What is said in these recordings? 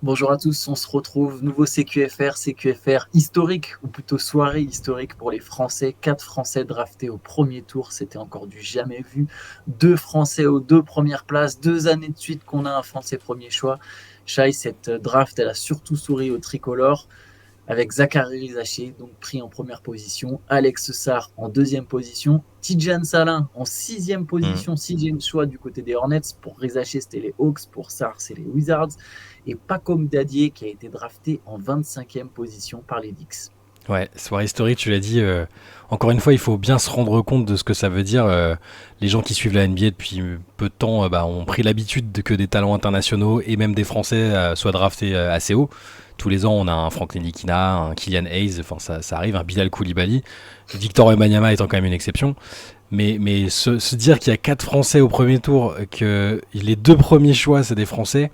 Bonjour à tous, on se retrouve, nouveau CQFR historique, ou plutôt soirée historique pour les Français. 4 Français draftés au premier tour, c'était encore du jamais vu. 2 Français aux 2 premières places, 2 années de suite qu'on a un Français premier choix. Shai, cette draft, elle a surtout souri au tricolore, avec Zachary Rizaché, donc pris en première position, Alex Sarr en deuxième position, Tidjane Salin en sixième Mm. position, sixième choix du côté des Hornets. Pour Rizaché, c'était les Hawks, pour Sarr, c'est les Wizards, et Pacom Dadier qui a été drafté en 25e position par les Knicks. Ouais, soirée historique, tu l'as dit. Encore une fois, il faut bien se rendre compte de ce que ça veut dire. Les gens qui suivent la NBA depuis peu de temps ont pris l'habitude que des talents internationaux et même des Français soient draftés assez haut. Tous les ans, on a un Frank Ntilikina, un Killian Hayes, enfin ça arrive, un Bilal Koulibaly. Victor Wembanyama étant quand même une exception. Mais se dire qu'il y a 4 Français au premier tour, que les 2 premiers choix, c'est des Français,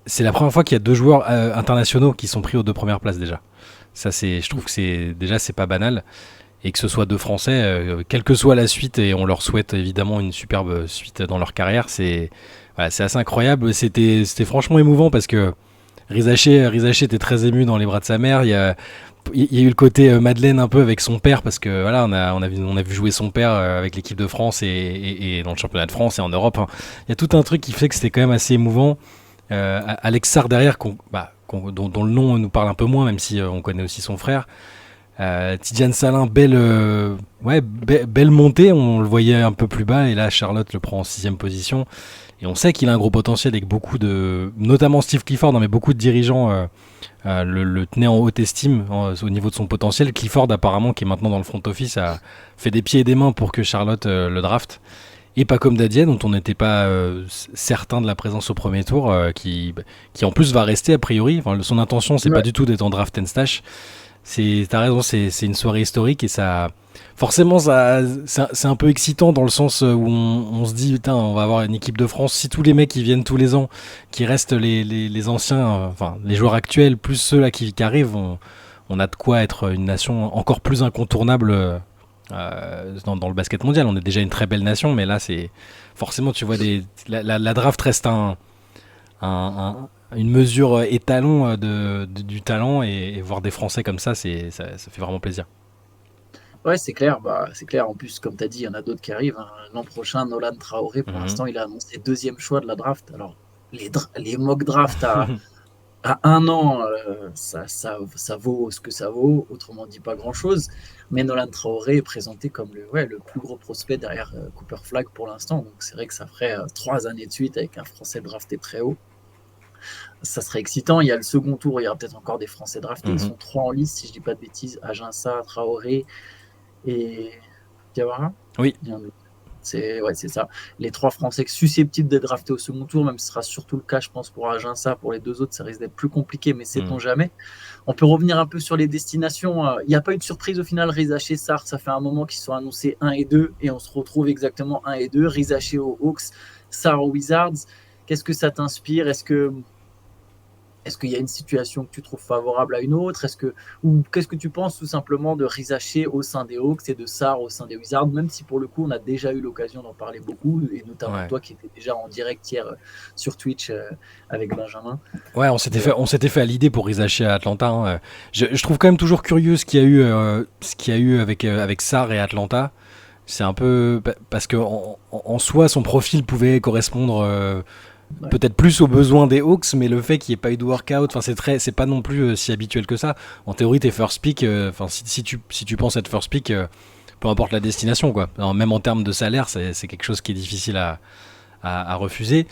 c'est la première fois qu'il y a 2 joueurs internationaux qui sont pris aux 2 premières places déjà. Ça, je trouve que c'est pas banal. Et que ce soit 2 Français, quelle que soit la suite, et on leur souhaite évidemment une superbe suite dans leur carrière, c'est assez incroyable. C'était franchement émouvant parce que Rizaché était très ému dans les bras de sa mère. Il y a eu le côté Madeleine un peu avec son père parce que voilà, on a vu jouer son père avec l'équipe de France et dans le championnat de France et en Europe, hein. Il y a tout un truc qui fait que c'était quand même assez émouvant. Alex Sarr derrière, dont le nom nous parle un peu moins, même si on connaît aussi son frère. Tidjane Salin, belle montée, on le voyait un peu plus bas, et là Charlotte le prend en 6ème position. Et on sait qu'il a un gros potentiel avec notamment Steve Clifford, mais beaucoup de dirigeants le tenaient en haute estime au niveau de son potentiel. Clifford apparemment, qui est maintenant dans le front office, a fait des pieds et des mains pour que Charlotte le draft. Et pas comme Dadier, dont on n'était pas certain de la présence au premier tour, qui en plus va rester a priori. Enfin, son intention, c'est pas Ouais. du tout d'être en draft and stash. T'as raison, c'est une soirée historique et forcément, c'est un peu excitant dans le sens où on se dit, putain, on va avoir une équipe de France. Si tous les mecs qui viennent tous les ans, qui restent les anciens, enfin les joueurs actuels, plus ceux là qui arrivent, on a de quoi être une nation encore plus incontournable dans le basket mondial. On est déjà une très belle nation, mais là, c'est forcément, tu vois, la draft reste une mesure étalon du talent, et voir des Français comme ça fait vraiment plaisir. Ouais, c'est clair. C'est clair. En plus, comme tu as dit, il y en a d'autres qui arrivent, hein. L'an prochain, Nolan Traoré, pour Mhm. l'instant, il a annoncé deuxième choix de la draft. Alors, les mock drafts à 1 an, ça vaut ce que ça vaut. Autrement dit, pas grand-chose. Mais Nolan Traoré est présenté comme le plus gros prospect derrière Cooper Flag pour l'instant. Donc, c'est vrai que ça ferait 3 années de suite avec un Français drafté très haut. Ça serait excitant. Il y a le second tour, il y aura peut-être encore des Français draftés. Ils Mhm. sont 3 en liste, si je ne dis pas de bêtises. Aginsa, Traoré et Diawara. Oui. C'est ça. Les 3 Français susceptibles d'être draftés au second tour, même si ce sera surtout le cas, je pense, pour Aginsa. Pour les 2 autres, ça risque d'être plus compliqué, mais sait-on Mhm. jamais. On peut revenir un peu sur les destinations. Il n'y a pas eu de surprise au final. Rizaché, Sarr, ça fait un moment qu'ils sont annoncés 1 et 2, et on se retrouve exactement 1 et 2. Rizaché aux Hawks, Sarr aux Wizards. Qu'est-ce que ça t'inspire? Est-ce qu'il y a une situation que tu trouves favorable à une autre? Ou qu'est-ce que tu penses tout simplement de Rizaché au sein des Hawks et de Sarr au sein des Wizards, même si pour le coup on a déjà eu l'occasion d'en parler beaucoup, et notamment Ouais. toi qui étais déjà en direct hier sur Twitch avec Benjamin. Ouais, Mais on s'était fait à l'idée pour Rizaché à Atlanta, hein. Je trouve quand même toujours curieux ce qu'il y a eu avec Sarr et Atlanta. C'est un peu parce que en soi, son profil pouvait correspondre ouais, peut-être plus aux besoins des Hawks, mais le fait qu'il n'y ait pas eu de workout, enfin c'est pas non plus si habituel que ça. En théorie, t'es first pick, enfin si tu penses être first pick, peu importe la destination, quoi. Alors, même en termes de salaire, c'est quelque chose qui est difficile à refuser.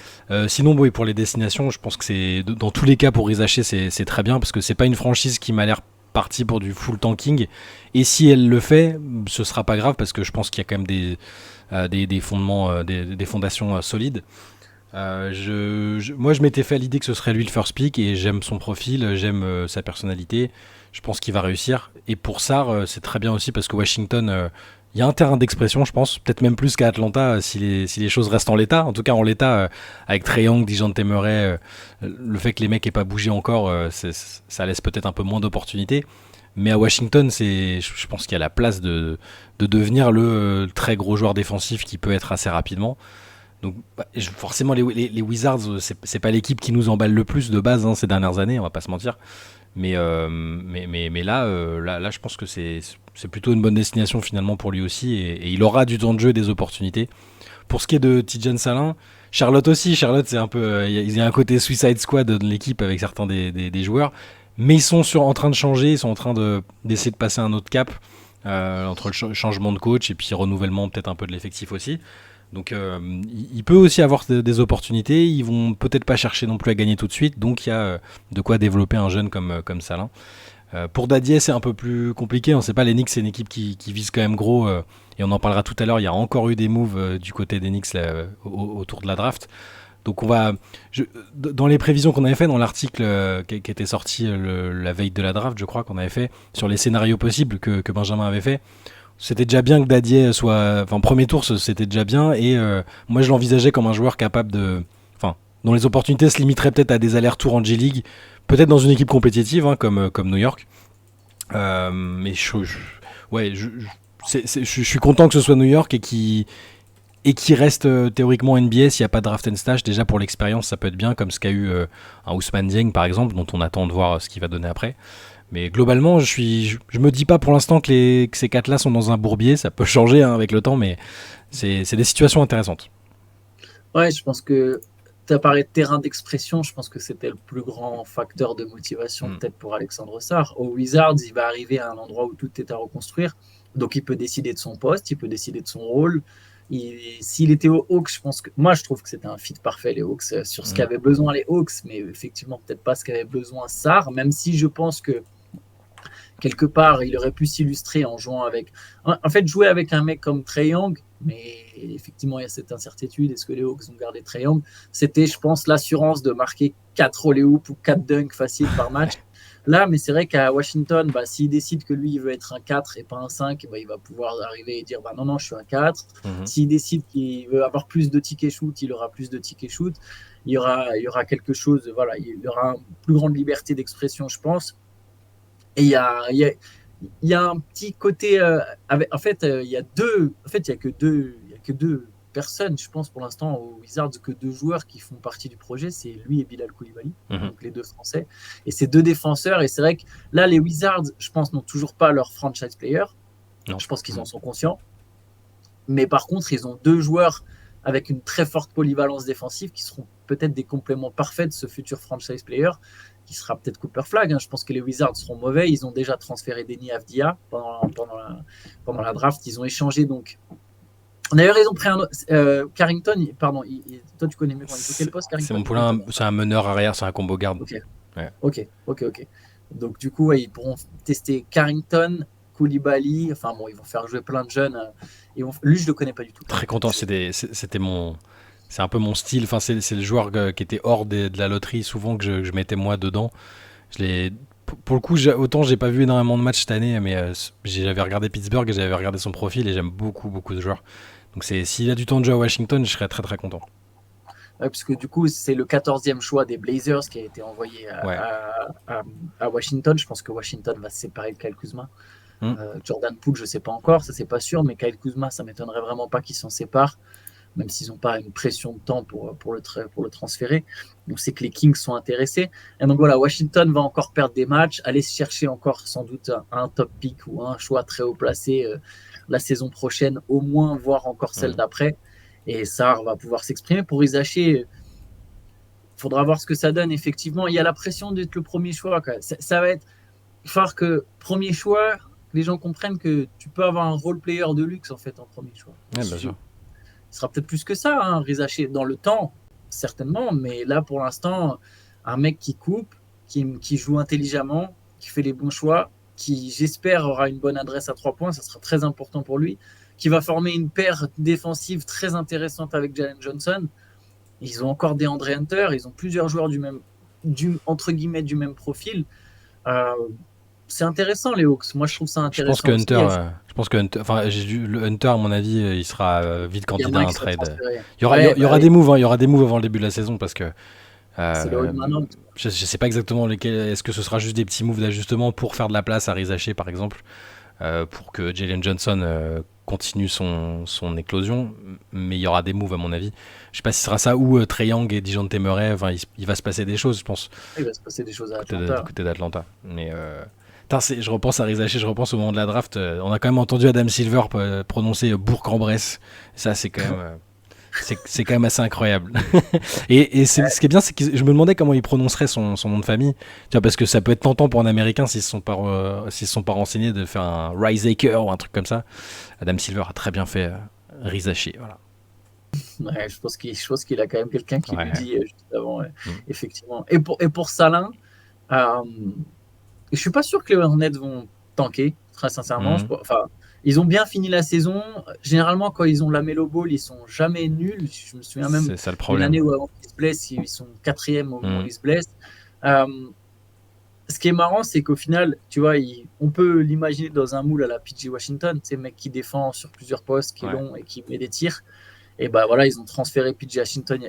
Sinon, bon, et pour les destinations, je pense que dans tous les cas pour Rizaché, c'est très bien parce que c'est pas une franchise qui m'a l'air partie pour du full tanking. Et si elle le fait, ce sera pas grave parce que je pense qu'il y a quand même des fondements, des fondations solides. Moi, je m'étais fait à l'idée que ce serait lui le first pick et j'aime son profil, j'aime sa personnalité. Je pense qu'il va réussir. Et pour Sarr, c'est très bien aussi parce que Washington, il y a un terrain d'expression, je pense, peut-être même plus qu'à Atlanta si les choses restent en l'état. En tout cas, en l'état, avec Trae Young, Dejounte Murray, le fait que les mecs aient pas bougé encore, ça laisse peut-être un peu moins d'opportunités. Mais à Washington, je pense qu'il y a la place de devenir le très gros joueur défensif qui peut être assez rapidement. Donc forcément les Wizards, c'est pas l'équipe qui nous emballe le plus de base, hein, ces dernières années, on va pas se mentir. Mais là, là, je pense que c'est plutôt une bonne destination finalement pour lui aussi, et il aura du temps de jeu et des opportunités. Pour ce qui est de Tidjane Salin, Charlotte aussi. Charlotte, c'est un peu, il y a un côté Suicide Squad de l'équipe avec certains des joueurs, mais ils sont en train de changer, ils sont en train d'essayer de passer un autre cap, entre le changement de coach et puis renouvellement peut-être un peu de l'effectif aussi. Donc il peut aussi avoir des opportunités. Ils vont peut-être pas chercher non plus à gagner tout de suite, donc il y a de quoi développer un jeune comme Salin. Pour Dadier, c'est un peu plus compliqué. On ne sait pas, les Knicks, c'est une équipe qui vise quand même gros, et on en parlera tout à l'heure. Il y a encore eu des moves du côté des Knicks là, autour de la draft. Donc dans les prévisions qu'on avait fait dans l'article qui était sorti la veille de la draft, je crois qu'on avait fait sur les scénarios possibles que Benjamin avait fait. C'était déjà bien que Dadier soit, enfin, premier tour, c'était déjà bien, et moi je l'envisageais comme un joueur capable dont les opportunités se limiteraient peut-être à des allers-retours en G-League, peut-être dans une équipe compétitive, hein, comme New York. Mais ouais, je suis content que ce soit New York et qui reste théoriquement NBA s'il n'y a pas de draft and stash. Déjà pour l'expérience, ça peut être bien, comme ce qu'a eu un Ousmane Dieng par exemple, dont on attend de voir ce qu'il va donner après. Mais globalement, je me dis pas pour l'instant que ces quatre-là sont dans un bourbier. Ça peut changer, hein, avec le temps, mais c'est des situations intéressantes. Ouais, je pense que tu as parlé de terrain d'expression. Je pense que c'était le plus grand facteur de motivation peut-être pour Alexandre Sarr. Au Wizards, il va arriver à un endroit où tout est à reconstruire. Donc il peut décider de son poste, il peut décider de son rôle. S'il était aux Hawks, moi je trouve que c'était un fit parfait, les Hawks, sur ce qu'avaient besoin les Hawks, mais effectivement peut-être pas ce qu'avait besoin Sarr, même si je pense que quelque part, il aurait pu s'illustrer en jouant avec. En fait, jouer avec un mec comme Trae Young, mais effectivement, il y a cette incertitude. Est-ce que les Hawks ont gardé Trae Young? C'était, je pense, l'assurance de marquer 4 alley-oop ou 4 dunks faciles par match. Là, mais c'est vrai qu'à Washington, s'il décide que lui, il veut être un 4 et pas un 5, il va pouvoir arriver et dire non, je suis un 4. S'il décide qu'il veut avoir plus de tickets shoot, il aura plus de tickets shoot. Il y aura quelque chose, voilà, il y aura une plus grande liberté d'expression, je pense. Et il y a un petit côté. En fait, il y a que deux personnes, je pense, pour l'instant, aux Wizards, que 2 joueurs qui font partie du projet. C'est lui et Bilal Koulibaly, donc les 2 Français. Et c'est 2 défenseurs. Et c'est vrai que là, les Wizards, je pense, n'ont toujours pas leur franchise player. Non. Je pense qu'ils en sont conscients. Mais par contre, ils ont 2 joueurs avec une très forte polyvalence défensive qui seront peut-être des compléments parfaits de ce futur franchise player, qui sera peut-être Cooper Flag. Je pense que les Wizards seront mauvais. Ils ont déjà transféré Deni Avdia pendant la draft. Ils ont échangé donc. D'ailleurs, ils ont pris Carrington. Pardon, toi tu connais mieux quel poste, Carrington? C'est mon poulain, c'est un meneur arrière, c'est un combo garde. Ok. Donc du coup, ils pourront tester Carrington, Koulibaly. Enfin bon, ils vont faire jouer plein de jeunes. Lui, je le connais pas du tout. Très content. C'est un peu mon style. Enfin, c'est le joueur qui était hors de la loterie souvent que je mettais moi dedans. Pour le coup, autant j'ai pas vu énormément de matchs cette année, mais j'avais regardé Pittsburgh et j'avais regardé son profil et j'aime beaucoup de joueurs. Donc s'il a du temps de jeu à Washington, je serais très très content. Ouais, parce que du coup, c'est le 14e choix des Blazers qui a été envoyé à Washington. Je pense que Washington va se séparer de Kyle Kuzma. Jordan Poole, je sais pas encore, ça c'est pas sûr, mais Kyle Kuzma, ça m'étonnerait vraiment pas qu'ils s'en séparent, même s'ils n'ont pas une pression de temps pour le transférer. Donc c'est que les Kings sont intéressés. Et donc voilà, Washington va encore perdre des matchs, aller se chercher encore sans doute un top pick ou un choix très haut placé la saison prochaine, au moins, voire encore celle d'après. Et Sarr va pouvoir s'exprimer. Pour Isaché, il faudra voir ce que ça donne. Effectivement, il y a la pression d'être le premier choix. Ça va être... Il va falloir que premier choix, les gens comprennent que tu peux avoir un role player de luxe en fait en premier choix. Ouais, bien sûr. Ce sera peut-être plus que ça, Rizaché, dans le temps, certainement, mais là, pour l'instant, un mec qui coupe, qui joue intelligemment, qui fait les bons choix, qui, j'espère, aura une bonne adresse à 3 points, ça sera très important pour lui, qui va former une paire défensive très intéressante avec Jalen Johnson. Ils ont encore des André Hunter, ils ont plusieurs joueurs entre guillemets, du même profil. C'est intéressant, les Hawks. Moi, je trouve ça intéressant. Je pense que Hunter, enfin, le Hunter, à mon avis, il sera vite candidat à un trade. Il y aura des moves, il y aura des moves avant le début de la saison parce que je sais pas exactement lesquels. Est-ce que ce sera juste des petits moves d'ajustement pour faire de la place à Rizaché, par exemple, pour que Jalen Johnson continue son éclosion, mais il y aura des moves à mon avis. Je sais pas si ce sera ça ou Trae Young et Dejounte Murray. Enfin, il va se passer des choses, je pense, Il va se passer des choses à du Atlanta. côté d'Atlanta. Mais je repense à Rizaché, je repense au moment de la draft. On a quand même entendu Adam Silver prononcer Bourg-en-Bresse. Ça, c'est quand même. C'est quand même assez incroyable. et ce qui est bien, c'est que je me demandais comment il prononcerait son nom de famille. Tu vois, parce que ça peut être tentant pour un Américain s'ils ne se sont pas renseignés de faire un Rizaker ou un truc comme ça. Adam Silver a très bien fait Rizaché. Voilà. Ouais, je pense qu'il a quand même quelqu'un qui lui Ouais. dit juste avant, Mm. effectivement. Et pour Salin, euh, je suis pas sûr que les Hornets vont tanker, très sincèrement. Mm. Enfin, ils ont bien fini la saison. Généralement, quand ils ont la Melo Ball, ils sont jamais nuls. Je me souviens même C'est ça le d'une année problème. où avant qu'ils se blessent, ils sont quatrième au moment où Mm. ils se blessent. Euh, Ce qui est marrant, c'est qu'au final, tu vois, on peut l'imaginer dans un moule à la PG Washington, c'est mec qui défend sur plusieurs postes, qui est Ouais. long et qui met des tirs. Et bah voilà, ils ont transféré PG Washington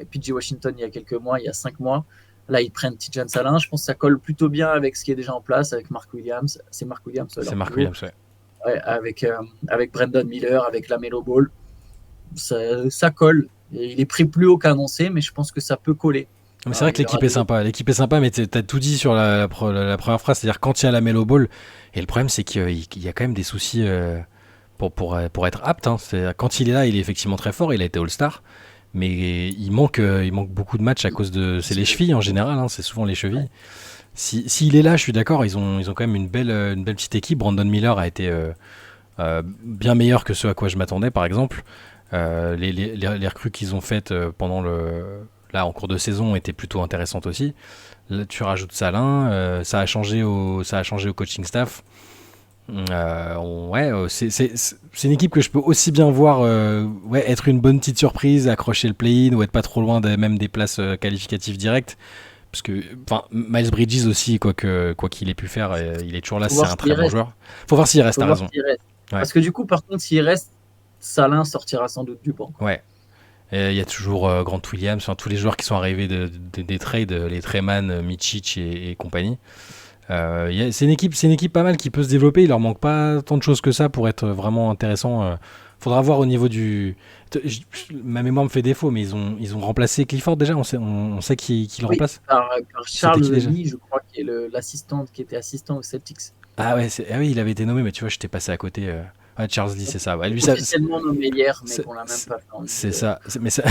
il y a quelques mois, il y a 5 mois. Là, ils prennent Tidjane Salin. Je pense que ça colle plutôt bien avec ce qui est déjà en place, avec Mark Williams. C'est Mark Williams, C'est leur Mark pivot. Williams, ouais. Ouais, avec Brandon Miller, avec la Melo Ball. Ça colle. Et il est pris plus haut qu'annoncé, mais je pense que ça peut coller. Mais c'est vrai que Il aura l'équipe est sympa. L'équipe est sympa, mais t'as tout dit sur la première phrase. C'est-à-dire quand il y a la Melo Ball. Et le problème, c'est qu'il y a quand même des soucis pour être apte. Hein. Quand il est là, il est effectivement très fort. Il a été All-Star. Mais il manque beaucoup de matchs à cause de. C'est les chevilles en général. Hein, c'est souvent les chevilles. S'il est là, je suis d'accord. Ils ont quand même une belle petite équipe. Brandon Miller a été bien meilleur que ce à quoi je m'attendais, par exemple. Les recrues qu'ils ont faites pendant là en cours de saison étaient plutôt intéressantes aussi. Là, tu rajoutes Salin, ça a changé au coaching staff. C'est une équipe que je peux aussi bien voir être une bonne petite surprise, accrocher le play-in ou être pas trop loin même des places qualificatives directes. Parce que Miles Bridges aussi, quoi qu'il ait pu faire, il est toujours là, c'est un très bon joueur. Faut voir s'il reste, t'as raison. Ouais. Parce que du coup, par contre, s'il reste, Salin sortira sans doute du banc. Ouais. Il y a toujours Grant Williams, tous les joueurs qui sont arrivés des trades, les Treman, Mičić et compagnie. C'est une équipe pas mal qui peut se développer. Il leur manque pas tant de choses que ça pour être vraiment intéressant. Faudra voir au niveau du. Ma mémoire me fait défaut, mais ils ont remplacé Clifford déjà. On sait qui le remplace. Par Charles Lee, je crois, qui est l'assistante, qui était assistant aux Celtics. Ah ouais, oui, il avait été nommé, mais tu vois, j'étais passé à côté. Ouais, Charles Lee, c'est ça. Ouais, lui, officiellement nommé hier, mais qu'on l'a même pas fait. C'est ça. Mais ça,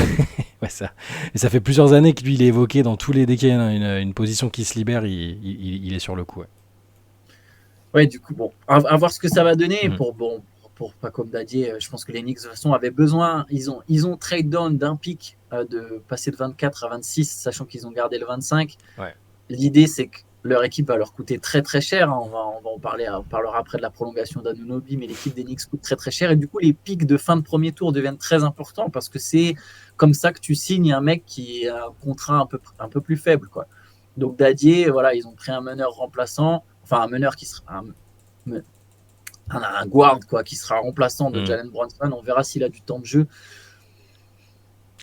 ouais, ça. Et ça fait plusieurs années que lui, il est évoqué dans tous les dès qu'il y a une position qui se libère, il est sur le coup. Ouais, du coup, bon, à voir ce que ça va donner. Pour pas comme Dadier, je pense que les Knicks de toute façon avaient besoin. Ils ont trade down d'un pick de passer de 24 à 26, sachant qu'ils ont gardé le 25. Ouais. L'idée, c'est que leur équipe va leur coûter très très cher. On va en parler. On parlera après de la prolongation d'Anunoby, mais l'équipe des Knicks coûte très très cher. Et du coup, les pics de fin de premier tour deviennent très importants parce que c'est comme ça que tu signes un mec qui a un contrat un peu plus faible, quoi. Donc Dadier, voilà, ils ont pris un meneur remplaçant, enfin un meneur qui sera un guard, quoi, qui sera remplaçant de Jalen Brunson. On verra s'il a du temps de jeu.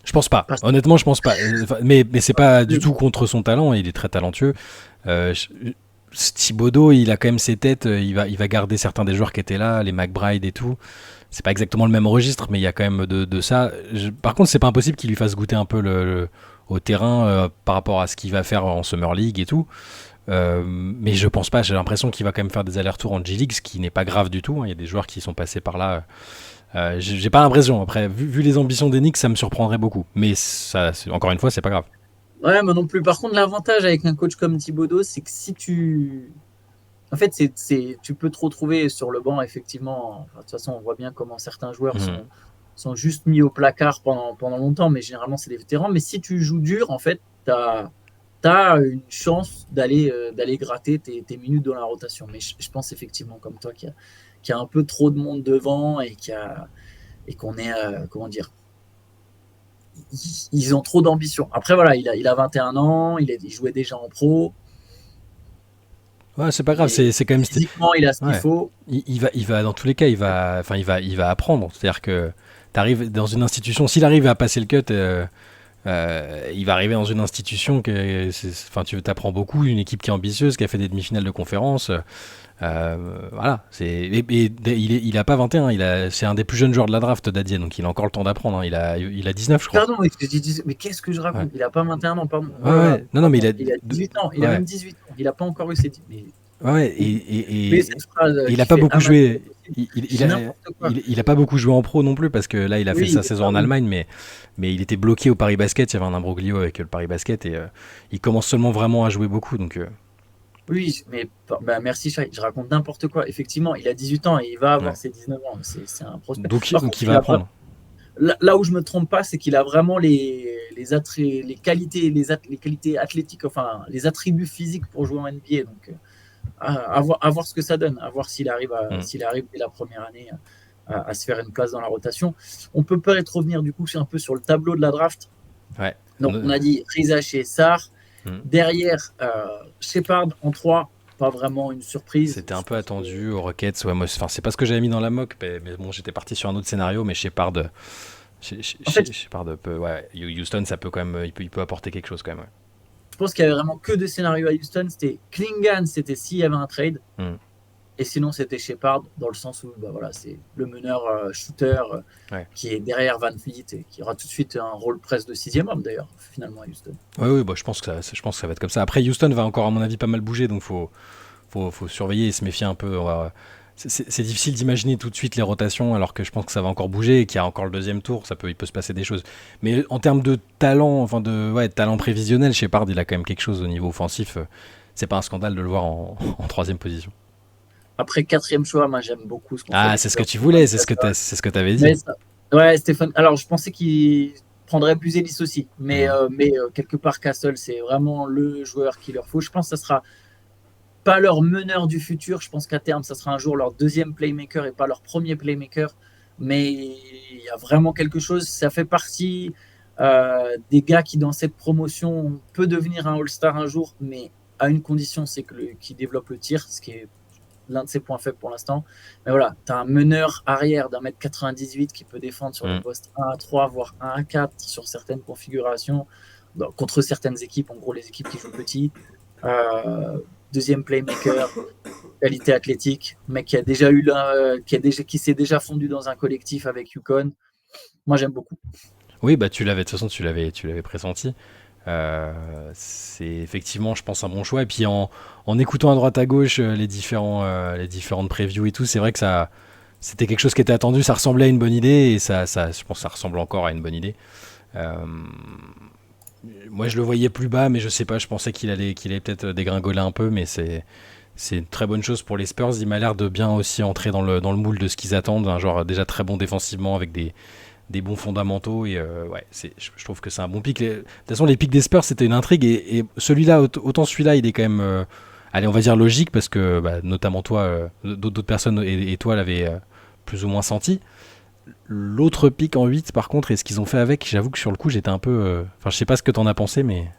Je pense pas. Honnêtement, je pense pas. Mais c'est pas du tout contre son talent. Il est très talentueux. Thibodeau, il a quand même ses têtes. Il va garder certains des joueurs qui étaient là, les McBride et tout. C'est pas exactement le même registre, mais il y a quand même de ça. Par contre, c'est pas impossible qu'il lui fasse goûter un peu au terrain par rapport à ce qu'il va faire en Summer League et tout. Mais je pense pas. J'ai l'impression qu'il va quand même faire des allers-retours en G-League, ce qui n'est pas grave du tout. Il y a des joueurs qui sont passés par là. J'ai pas l'impression. Après, vu les ambitions des Knicks, ça me surprendrait beaucoup. Mais ça, encore une fois, c'est pas grave. Ouais, moi non plus. Par contre, l'avantage avec un coach comme Thibodeau, c'est que si tu. En fait, tu peux te retrouver sur le banc, effectivement. Enfin, de toute façon, on voit bien comment certains joueurs sont juste mis au placard pendant longtemps, mais généralement, c'est des vétérans. Mais si tu joues dur, en fait, tu as une chance d'aller gratter tes minutes dans la rotation. Mais je pense effectivement, comme toi, qu'il y a un peu trop de monde devant et qu'on est, comment dire, ils ont trop d'ambition. Après, voilà, il a 21 ans, il jouait déjà en pro. Ouais, c'est pas grave, c'est quand même. Physiquement, il a ce qu'il faut. Il va, dans tous les cas, il va apprendre. C'est-à-dire que tu arrives dans une institution, s'il arrive à passer le cut Il va arriver dans une institution enfin, tu t'apprends beaucoup, une équipe qui est ambitieuse, qui a fait des demi-finales de conférence. Voilà, il a pas 21, c'est un des plus jeunes joueurs de la draft, Dadier, donc il a encore le temps d'apprendre. Hein. Il a 19, je crois. Pardon, mais qu'est-ce que je Ouais. raconte? Il a pas 21 ans, pardon. Ouais, ouais. Non, non, mais Pardon, il a 18 ans. Il a ouais. même 18 ans. Il a pas encore eu ses 10. Mais Ouais, mais cette phrase il a qui pas fait beaucoup amateur joué. possible, c'est n'importe quoi. Il a pas beaucoup joué en pro non plus parce que là, il a fait Oui, sa saison bah en oui. Allemagne, mais il était bloqué au Paris Basket. Il y avait un imbroglio avec le Paris Basket et il commence seulement vraiment à jouer beaucoup. Donc, Oui, mais bah, merci, Shai. Je raconte n'importe quoi. Effectivement, il a 18 ans et il va avoir ouais. ses 19 ans. C'est un prospect. Donc, Par donc contre, il va apprendre. là où je me trompe pas, c'est qu'il a vraiment les qualités, les qualités athlétiques, enfin, les attributs physiques pour jouer en NBA. Donc, à voir ce que ça donne, à voir Mm. s'il arrive dès la première année à se faire une place dans la rotation. On peut peut-être revenir du coup un peu sur le tableau de la draft. Ouais. Donc, on a dit Riza chez Sarr. Mm. Derrière, Shepard en 3, pas vraiment une surprise. C'était un peu attendu aux Rockets. Ouais, moi, c'est pas ce que j'avais mis dans la mock, mais bon, j'étais parti sur un autre scénario, mais Shepard, En fait, Shepard ouais, Houston, ça peut quand même, il peut apporter quelque chose quand même. Ouais. je pense qu'il y avait vraiment que deux scénarios à Houston. C'était Klingan, c'était s'il y avait un trade. Mm. Et sinon, c'était Shepard, dans le sens où bah, voilà, c'est le meneur shooter Ouais. qui est derrière Van Fleet et qui aura tout de suite un rôle presque de 6e homme, d'ailleurs, finalement, à Houston. Oui, bah, je pense que ça va être comme ça. Après, Houston va encore, à mon avis, pas mal bouger, donc faut surveiller et se méfier un peu. C'est difficile d'imaginer tout de suite les rotations, alors que je pense que ça va encore bouger et qu'il y a encore le deuxième tour, il peut se passer des choses. Mais en termes de talent, enfin de talent prévisionnel, Shepard, il a quand même quelque chose au niveau offensif. C'est pas un scandale de le voir en troisième position. Après, 4e choix, moi, j'aime beaucoup ce qu'on fait Ah, les c'est ce que Spurs. tu voulais, c'est ce que t'avais dit. Mais ouais, Stéphane. Alors, je pensais qu'il prendrait Buzelis aussi, mais, Mm. quelque part, Castle, c'est vraiment le joueur qu'il leur faut. Je pense que ça sera pas leur meneur du futur. Je pense qu'à terme, ça sera un jour leur deuxième playmaker et pas leur premier playmaker. Mais il y a vraiment quelque chose. Ça fait partie des gars qui, dans cette promotion, peut devenir un All-Star un jour, mais à une condition, c'est qu'il développe le tir, ce qui est l'un de ses points faibles pour l'instant. Mais voilà, tu as un meneur arrière d'un mètre 98 qui peut défendre sur les postes 1 à 3, voire 1 à 4 sur certaines configurations, contre certaines équipes, en gros les équipes qui jouent petit. Deuxième playmaker, qualité athlétique, mec qui a déjà eu qui s'est déjà fondu dans un collectif avec Yukon. Moi j'aime beaucoup. Oui, bah de toute façon tu l'avais pressenti. C'est effectivement, je pense, un bon choix. Et puis en écoutant à droite à gauche les différentes previews et tout, c'est vrai que c'était quelque chose qui était attendu. Ça ressemblait à une bonne idée et je pense que ça ressemble encore à une bonne idée. Moi, je le voyais plus bas, mais je sais pas. Je pensais qu'il allait peut-être dégringoler un peu, mais c'est une très bonne chose pour les Spurs. Il m'a l'air de bien aussi entrer dans le moule de ce qu'ils attendent, un joueur déjà très bon défensivement avec des bons fondamentaux et ouais, je trouve que c'est un bon pic. De toute façon, les pics des Spurs, c'était une intrigue et celui-là, autant celui-là, il est quand même, allez, on va dire logique parce que bah, notamment toi, d'autres personnes et toi l'avaient plus ou moins senti. L'autre pic en 8 par contre, et ce qu'ils ont fait avec, j'avoue que sur le coup, j'étais un peu, enfin, je sais pas ce que t'en as pensé, mais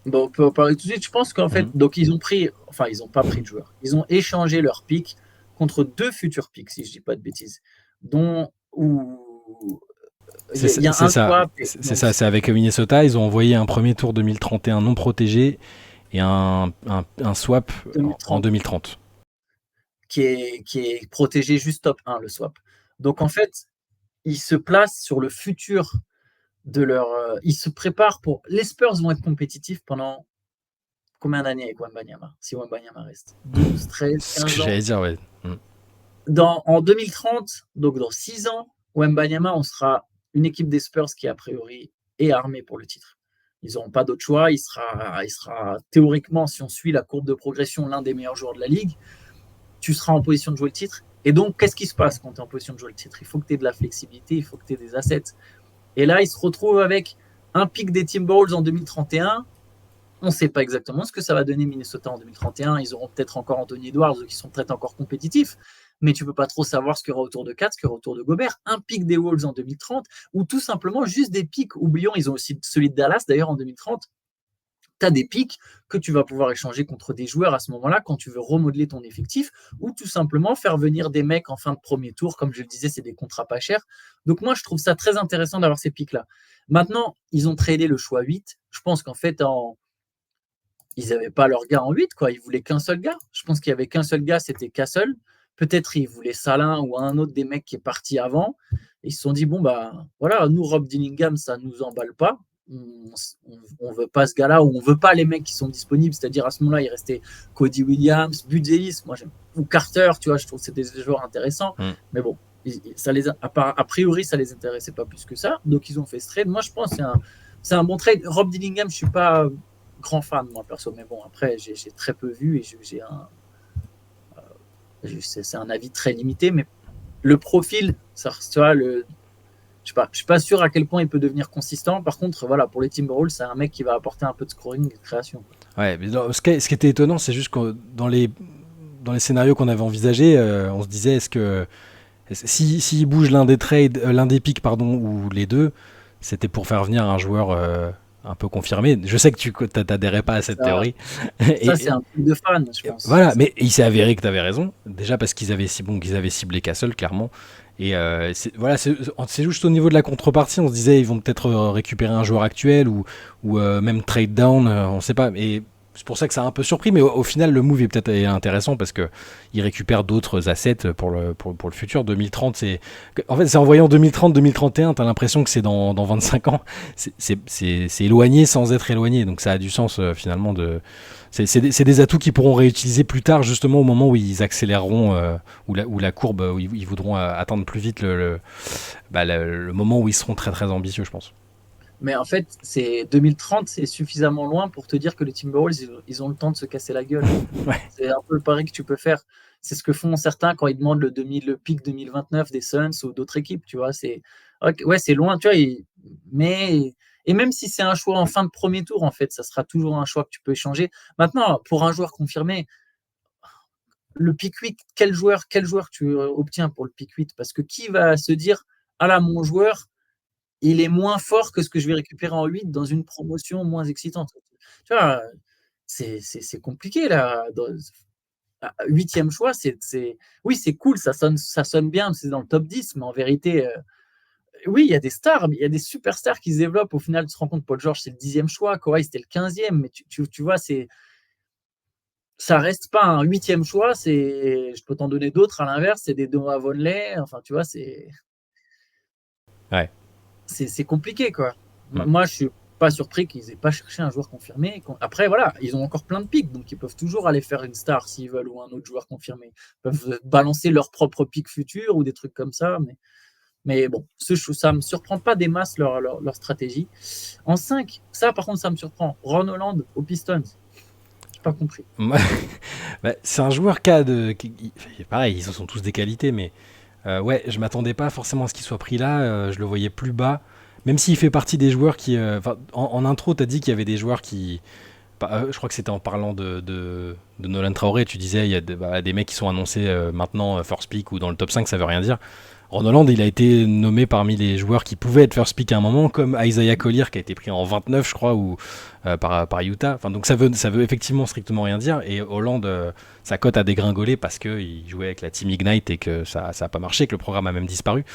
Bon, on peut en parler tout de suite. Je pense qu'en fait, donc ils n'ont pas pris de joueurs. Ils ont échangé leur pic contre 2 futurs pics, si je dis pas de bêtises, dont où il y a un ça. swap. C'est ça, c'est avec Minnesota. Ils ont envoyé un premier tour 2031 non protégé et un swap 2030. en 2030. Qui est protégé juste top 1, le swap. Donc en fait, ils se placent sur le futur de leur. Ils se préparent pour. Les Spurs vont être compétitifs pendant combien d'années avec Wembanyama, si Wembanyama reste 12, 13, 15 ans. C'est ce que j'allais dire, ouais. En 2030, donc dans 6 ans, Wembanyama, on sera une équipe des Spurs qui, a priori, est armée pour le titre. Ils n'auront pas d'autre choix. Il sera théoriquement, si on suit la courbe de progression, l'un des meilleurs joueurs de la ligue. Tu seras en position de jouer le titre. Et donc, qu'est-ce qui se passe quand tu es en position de jouer le titre? Il faut que tu aies de la flexibilité, il faut que tu aies des assets. Et là, ils se retrouvent avec un pic des Timberwolves en 2031. On ne sait pas exactement ce que ça va donner Minnesota en 2031. Ils auront peut-être encore Anthony Edwards, qui sont peut-être encore compétitifs. Mais tu ne peux pas trop savoir ce qu'il y aura autour de Kat, ce qu'il y aura autour de Gobert. Un pic des Wolves en 2030, ou tout simplement juste des pics. Oublions, ils ont aussi celui de Dallas, d'ailleurs, en 2030. tu as des pics que tu vas pouvoir échanger contre des joueurs à ce moment-là quand tu veux remodeler ton effectif ou tout simplement faire venir des mecs en fin de premier tour. Comme je le disais, c'est des contrats pas chers. Donc moi, je trouve ça très intéressant d'avoir ces pics-là. Maintenant, ils ont tradé le choix 8. Je pense qu'en fait, ils n'avaient pas leur gars en 8, quoi. Ils voulaient qu'un seul gars. Je pense qu'il n'y avait qu'un seul gars, c'était Castle. Peut-être ils voulaient Salin ou un autre des mecs qui est parti avant. Et ils se sont dit, bon, bah voilà, nous, Rob Dillingham, ça ne nous emballe pas. On veut pas ce gars-là, ou on veut pas les mecs qui sont disponibles. C'est-à-dire à ce moment-là, il restait Cody Williams, Buzelis, moi j'aime, ou Carter, tu vois, je trouve que c'était des joueurs intéressants. Mais bon, ça a priori, ça les intéressait pas plus que ça. Donc ils ont fait ce trade. Moi, je pense que c'est un bon trade. Rob Dillingham, je suis pas grand fan, moi, perso. Mais bon, après, j'ai très peu vu et c'est un avis très limité. Mais le profil, ça, tu vois, je suis pas sûr à quel point il peut devenir consistant. Par contre, voilà, pour les Timberwolves, c'est un mec qui va apporter un peu de scoring et de création. Ouais, mais ce qui était étonnant, c'est juste que dans les scénarios qu'on avait envisagés, on se disait est-ce que s'il bouge l'un des trades, l'un des picks, pardon, ou les deux, c'était pour faire venir un joueur un peu confirmé. Je sais que tu t'adhérais pas à cette théorie. Ça, c'est un truc de fan, je pense. Voilà, mais il s'est avéré que tu avais raison. Déjà parce qu'ils avaient ciblé Castle, clairement. Et c'est juste au niveau de la contrepartie, on se disait ils vont peut-être récupérer un joueur actuel ou même trade down, on sait pas. Et c'est pour ça que ça a un peu surpris, mais au final le move est peut-être intéressant parce que il récupère d'autres assets pour le futur. 2030, en fait c'est en voyant 2030-2031, t'as l'impression que c'est dans 25 ans. C'est éloigné sans être éloigné, donc ça a du sens finalement de. C'est des atouts qu'ils pourront réutiliser plus tard, justement au moment où ils accéléreront, où la courbe, où ils voudront atteindre plus vite le moment où ils seront très très ambitieux, je pense. Mais en fait, 2030, c'est suffisamment loin pour te dire que les Timberwolves, ils ont le temps de se casser la gueule. Ouais. C'est un peu le pari que tu peux faire. C'est ce que font certains quand ils demandent le pic 2029 des Suns ou d'autres équipes, tu vois. Ouais, c'est loin, tu vois. Et même si c'est un choix en fin de premier tour, en fait, ça sera toujours un choix que tu peux échanger. Maintenant, pour un joueur confirmé, le pick 8, quel joueur tu obtiens pour le pick 8? Parce que qui va se dire, ah là, mon joueur, il est moins fort que ce que je vais récupérer en 8 dans une promotion moins excitante. Tu vois, c'est compliqué là. Huitième choix, oui, c'est cool, ça sonne bien, c'est dans le top 10, mais en vérité, oui, il y a des stars, il y a des superstars qui se développent. Au final, tu te rends compte, Paul George, c'est le 10e choix, Kawhi, c'était le 15e, mais tu vois, ça reste pas un 8e choix. Je peux t'en donner d'autres à l'inverse, c'est des Noah Vonleh, enfin, tu vois, Ouais. c'est compliqué, quoi. Moi, je suis pas surpris qu'ils aient pas cherché un joueur confirmé. Après, voilà, ils ont encore plein de pics, donc ils peuvent toujours aller faire une star s'ils veulent ou un autre joueur confirmé. Ils peuvent balancer leur propre pic futur ou des trucs comme ça, mais bon, ça me surprend pas des masses leur stratégie. En 5, ça par contre, ça me surprend. Ron Holland aux Pistons. J'ai pas compris. C'est un joueur pareil, ils sont tous des qualités, mais ouais, je m'attendais pas forcément à ce qu'il soit pris là. Je le voyais plus bas, même s'il fait partie des joueurs qui. En intro, tu as dit qu'il y avait des joueurs qui. Je crois que c'était en parlant de Nolan Traoré. Tu disais il y a des mecs qui sont annoncés maintenant first pick ou dans le top 5, ça veut rien dire. Ron Holland, il a été nommé parmi les joueurs qui pouvaient être first pick à un moment, comme Isaiah Collier qui a été pris en 29, je crois, ou par Utah. Enfin, donc ça veut effectivement strictement rien dire. Et Holland, sa cote a dégringolé parce qu'il jouait avec la Team Ignite et que ça a pas marché, que le programme a même disparu.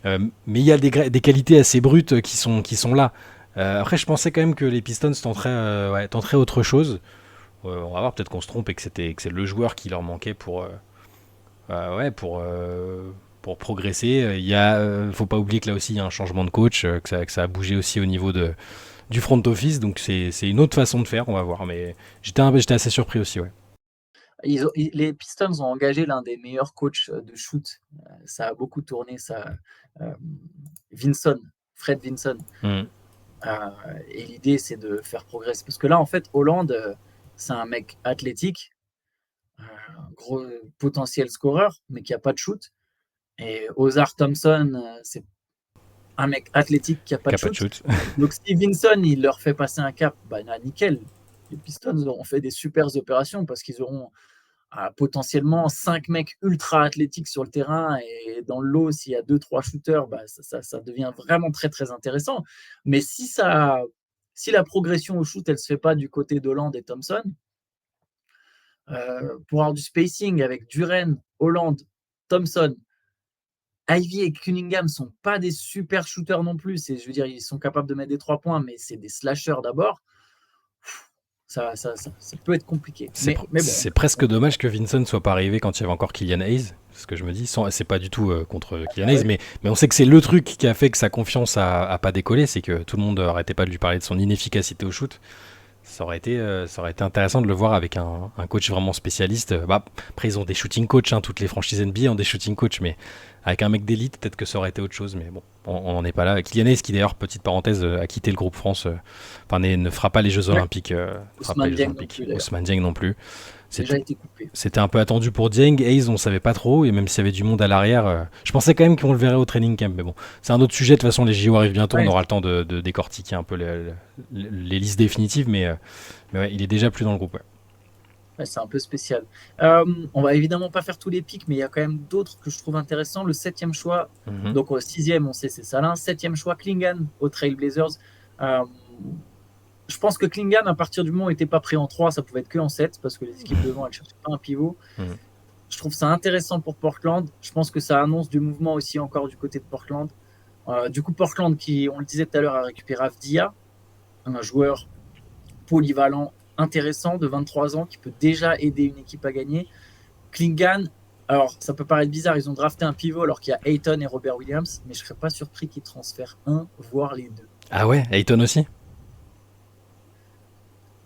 Mais il y a des qualités assez brutes qui sont là. Après, je pensais quand même que les Pistons tenteraient autre chose. On va voir, peut-être qu'on se trompe et que c'est le joueur qui leur manquait pour progresser. Faut pas oublier que là aussi il y a un changement de coach, que ça a bougé aussi au niveau du front office, donc c'est une autre façon de faire, on va voir. Mais j'étais assez surpris aussi, ouais. Les Pistons ont engagé l'un des meilleurs coachs de shoot. Ça a beaucoup tourné, ça. Fred Vinson. Et l'idée, c'est de faire progresser. Parce que là, en fait, Hollande, c'est un mec athlétique, gros potentiel scoreur, mais qui n'a pas de shoot. Et Ozar Thompson, c'est un mec athlétique qui n'a pas de shoot. Donc, si Vinson, il leur fait passer un cap, nickel. Les Pistons auront fait des super opérations parce qu'ils auront potentiellement 5 mecs ultra athlétiques sur le terrain, et dans le lot, s'il y a 2-3 shooters, ça devient vraiment très très intéressant. Mais si Si la progression au shoot, elle se fait pas du côté d'Holland et Thompson, pour avoir du spacing avec Duren, Holland, Thompson, Ivy et Cunningham sont pas des super shooters non plus. Je veux dire, ils sont capables de mettre des 3 points, mais c'est des slashers d'abord. Ça peut être compliqué. Mais bon. C'est presque dommage que Vincent soit pas arrivé quand il y avait encore Killian Hayes. C'est ce que je me dis. C'est pas du tout contre Killian Hayes, mais on sait que c'est le truc qui a fait que sa confiance a pas décollé. C'est que tout le monde arrêtait pas de lui parler de son inefficacité au shoot. Ça aurait été intéressant de le voir avec un coach vraiment spécialiste. Après, ils ont des shooting coachs, hein, toutes les franchises NBA ont des shooting coachs, mais avec un mec d'élite, peut-être que ça aurait été autre chose. Mais bon, on n'en est pas là. Kylian Hayes, qui d'ailleurs, petite parenthèse, a quitté le groupe France, ne fera pas les Jeux Olympiques. Ousmane Dieng non plus. C'était un peu attendu pour Dieng. Hayes, on savait pas trop, et même s'il y avait du monde à l'arrière, je pensais quand même qu'on le verrait au training camp. Mais bon, c'est un autre sujet. De toute façon, les JO arrivent bientôt, on aura le temps de décortiquer un peu les listes définitives, mais ouais, il est déjà plus dans le groupe. Ouais, c'est un peu spécial. On va évidemment pas faire tous les pics, mais il y a quand même d'autres que je trouve intéressants. Le 7e choix, donc au 6e, on sait c'est Salin. 7e choix, Klingan aux Trailblazers. Je pense que Klingan, à partir du moment où il n'était pas pris en 3, ça pouvait être que en 7, parce que les équipes devant, elles ne cherchaient pas un pivot. Je trouve ça intéressant pour Portland. Je pense que ça annonce du mouvement aussi encore du côté de Portland. Du coup, Portland, qui, on le disait tout à l'heure, a récupéré Avdia, un joueur polyvalent, intéressant, de 23 ans, qui peut déjà aider une équipe à gagner. Klingan, alors ça peut paraître bizarre, ils ont drafté un pivot alors qu'il y a Ayton et Robert Williams, mais je ne serais pas surpris qu'ils transfèrent un, voire les deux. Ah ouais, Ayton aussi?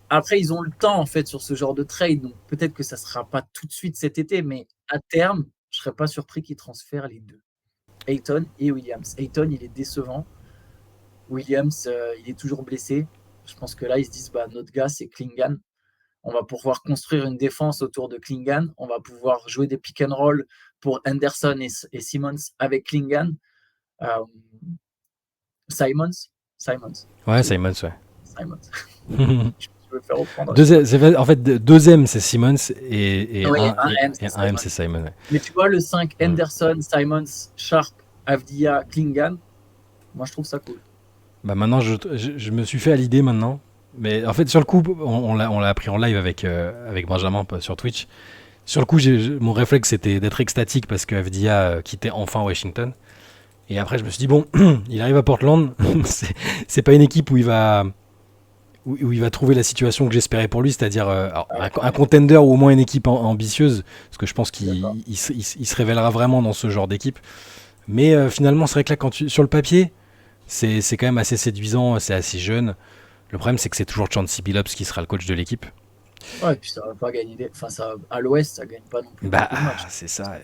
Après, ils ont le temps, en fait, sur ce genre de trade, donc peut-être que ça ne sera pas tout de suite cet été, mais à terme, je ne serais pas surpris qu'ils transfèrent les deux. Ayton et Williams. Ayton, il est décevant. Williams, il est toujours blessé. Je pense que là, ils se disent, notre gars, c'est Klingan. On va pouvoir construire une défense autour de Klingan. On va pouvoir jouer des pick and roll pour Anderson et Simmons avec Klingan. Simons. Ouais, Simons, ouais. Simons. Faire en fait, deuxième c'est Simmons et un M c'est Simon. Ouais. Mais tu vois, le 5, Anderson, Simons, Sharp, Avdia, Klingan, moi je trouve ça cool. Maintenant, je me suis fait à l'idée maintenant. Mais en fait, sur le coup, on l'a appris en live avec Benjamin sur Twitch. Sur le coup, mon réflexe c'était d'être extatique parce que Avdia quittait enfin Washington. Et après, je me suis dit, bon, il arrive à Portland. c'est pas une équipe où il va trouver la situation que j'espérais pour lui, c'est-à-dire un contender ou au moins une équipe ambitieuse, parce que je pense qu'il se révélera vraiment dans ce genre d'équipe. Mais finalement, c'est vrai que là, sur le papier, c'est quand même assez séduisant, c'est assez jeune. Le problème, c'est que c'est toujours Chauncey Billups qui sera le coach de l'équipe. Ouais, et puis ça va pas gagner. À l'Ouest, ça gagne pas non plus. C'est ça.